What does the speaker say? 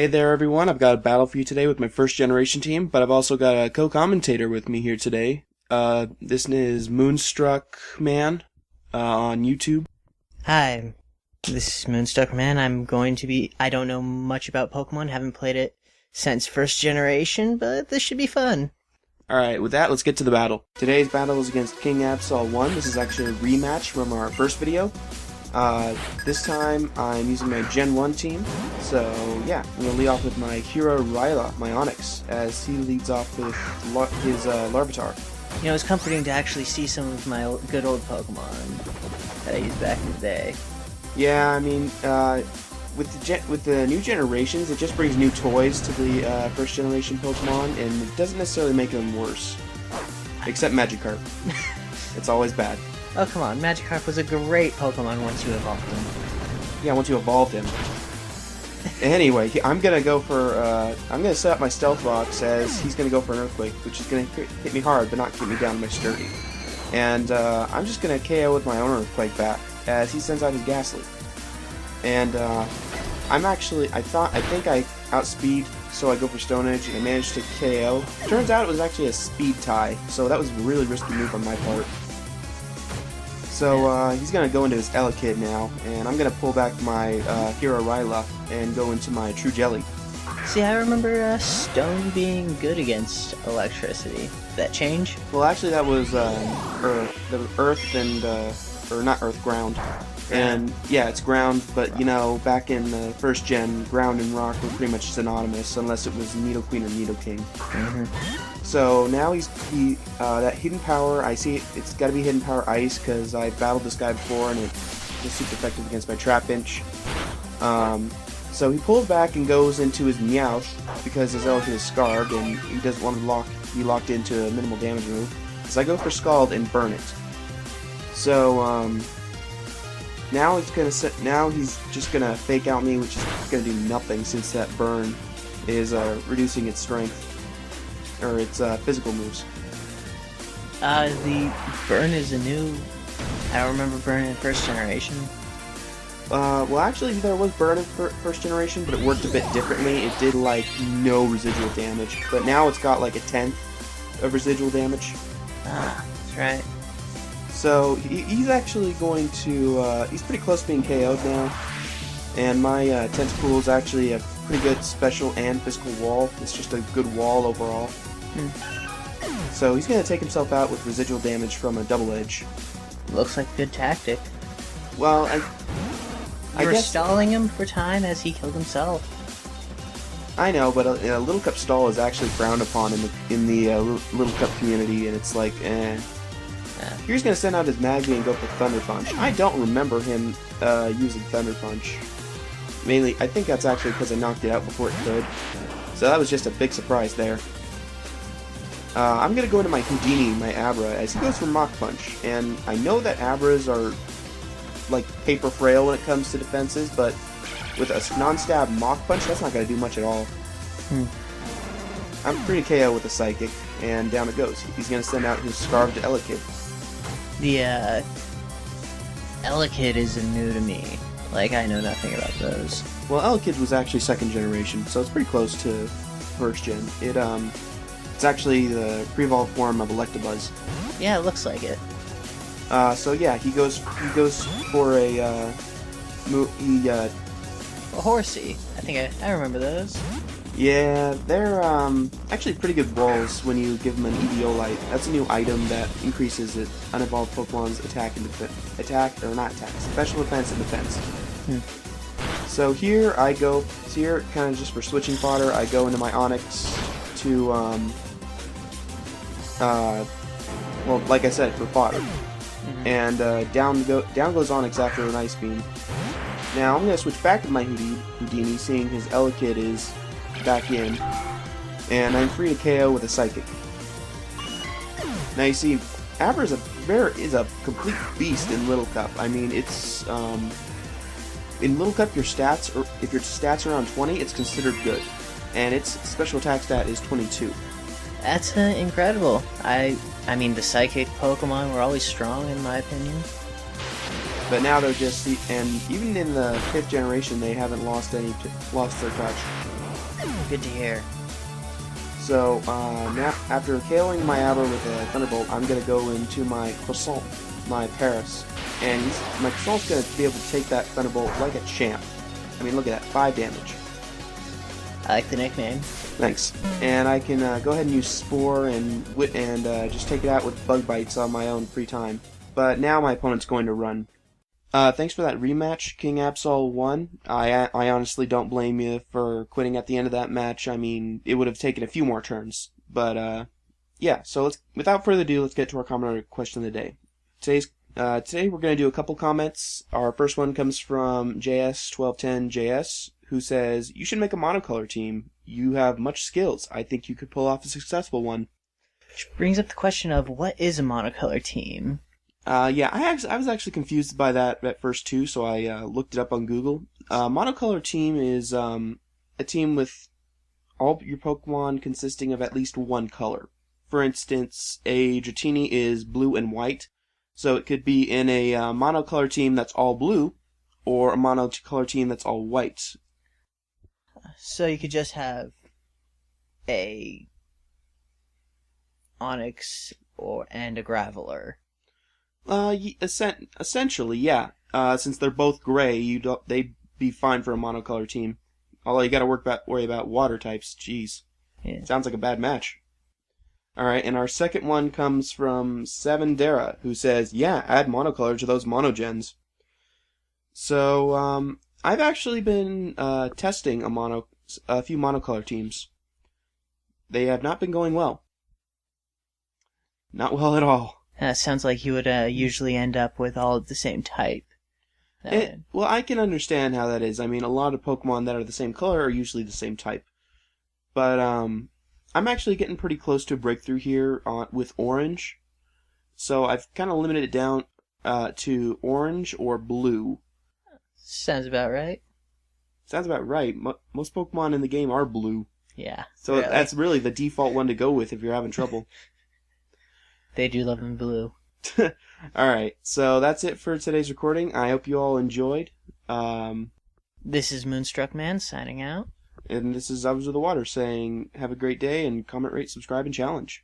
Hey there everyone, I've got a battle for you today with my first generation team, but I've also got a co-commentator with me here today. This is Moonstruckman on YouTube. Hi, this is Moonstruckman. I don't know much about Pokemon, haven't played it since first generation, but this should be fun. Alright, with that, let's get to the battle. Today's battle is against kingabsol1. This is actually a rematch from our first video. This time I'm using my Gen 1 team, so yeah, I'm going to lead off with my hero Ryla, my Onyx, as he leads off with his Larvitar. You know, it's comforting to actually see some of my good old Pokemon that I used back in the day. Yeah, I mean, with the new generations, it just brings new toys to the first generation Pokemon, and it doesn't necessarily make them worse. Except Magikarp. It's always bad. Oh, come on. Magikarp was a great Pokemon once you evolved him. Yeah, once you evolved him. Anyway, I'm gonna go for, I'm gonna set up my Stealth Rocks as he's gonna go for an Earthquake, which is gonna hit me hard, but not keep me down to my Sturdy. And, I'm just gonna KO with my own Earthquake back, as he sends out his Ghastly. And, I think I outspeed, so I go for Stone Edge, and I managed to KO. Turns out it was actually a speed tie, so that was a really risky move on my part. So he's going to go into his Elekid now, and I'm going to pull back my hero Ryla and go into my True Jelly. See, I remember Stone being good against electricity. Did that change? Well, actually that was Earth and, or not Earth, Ground. And yeah, it's Ground, but you know, back in the first gen, Ground and Rock were pretty much synonymous, unless it was Nidoqueen or Nidoking. So now that Hidden Power, I see it's got to be Hidden Power Ice, because I battled this guy before and it was super effective against my Trapinch. So he pulled back and goes into his Meowth, because his Elekid is Scarred and he doesn't want to be locked into a minimal damage move. So I go for Scald and burn it. So now he's just gonna fake out me, which is gonna do nothing since that burn is reducing its strength. Or its physical moves. The burn is a new... I don't remember burn in first generation. Well actually there was burn in first generation, but it worked a bit differently. It did like no residual damage, but now it's got like a 10th of residual damage. Ah, that's right. So he's actually going to, he's pretty close to being KO'd now. And my Tentacool is actually a pretty good special and physical wall. It's just a good wall overall. So he's going to take himself out with residual damage from a Double Edge. Looks like a good tactic. Well, I You were guess stalling him for time as he killed himself. I know, but a Little Cup stall is actually frowned upon in the Little Cup community, and it's like, eh. Here he's going to send out his Magby and go for Thunder Punch. I don't remember him using Thunder Punch. Mainly, I think that's actually because I knocked it out before it could. So that was just a big surprise there. I'm going to go into my Houdini, my Abra, as he goes for Mach Punch. And I know that Abras are like paper frail when it comes to defenses, but with a non-stab Mach Punch, that's not going to do much at all. I'm pretty KO with a Psychic, and down it goes. He's going to send out his Scarved Elekid. The Elekid is new to me. Like, I know nothing about those. Well, Elekid was actually second generation, so it's pretty close to first gen. It's actually the pre-evolved form of Electabuzz. Yeah, it looks like it. So yeah, he goes for a Horsey. I think I remember those. Yeah, they're actually pretty good walls when you give them an Eviolite. That's a new item that increases the unevolved Pokemon's attack and special defense and defense. So here I go. Here, kind of just for switching fodder, I go into my Onyx to well, like I said, for fodder. And down goes Onyx after an Ice Beam. Now I'm gonna switch back to my Houdini, seeing his Elekid is back in, and I'm free to KO with a Psychic. Now you see, Abra is a complete beast in Little Cup. I mean, it's in Little Cup, if your stats are around 20, it's considered good, and its special attack stat is 22. That's incredible. I mean, the Psychic Pokemon were always strong, in my opinion. But now they're just, and even in the 5th generation, they haven't lost their touch. Good to hear. So now, after KOing my Aber with a Thunderbolt, I'm gonna go into my Croissant, my Paris, and my Croissant's gonna be able to take that Thunderbolt like a champ. I mean, look at that, 5 damage. I like the nickname. Thanks. And I can go ahead and use Spore and just take it out with Bug Bites on my own free time. But now my opponent's going to run. Thanks for that rematch, kingabsol1. I honestly don't blame you for quitting at the end of that match. I mean, it would have taken a few more turns. But, yeah, so without further ado, let's get to our comment question of the day. Today we're going to do a couple comments. Our first one comes from JS1210JS, who says, "You should make a monocolor team. You have much skills. I think you could pull off a successful one." Which brings up the question of, what is a monocolor team? Yeah, I was actually confused by that at first too, so I looked it up on Google. Monocolor team is a team with all your Pokemon consisting of at least one color. For instance, a Dratini is blue and white, so it could be in a monocolor team that's all blue, or a monocolor team that's all white. So you could just have a Onix and a Graveler. Essentially, yeah. Since they're both gray, they'd be fine for a monocolor team. Although you gotta worry about water types. Jeez. Yeah. Sounds like a bad match. Alright, and our second one comes from Sevendera, who says, "Yeah, add monocolor to those monogens." So, I've actually been testing a few monocolor teams. They have not been going well. Not well at all. Sounds like you would usually end up with all of the same type. Well, I can understand how that is. I mean, a lot of Pokemon that are the same color are usually the same type. But I'm actually getting pretty close to a breakthrough here with Orange. So I've kind of limited it down to Orange or Blue. Sounds about right. Sounds about right. Most Pokemon in the game are blue. Yeah. So really. That's really the default one to go with if you're having trouble. They do love them blue. Alright, so that's it for today's recording. I hope you all enjoyed. This is Moonstruckman signing out. And this is Obs of the Water saying, have a great day and comment, rate, subscribe, and challenge.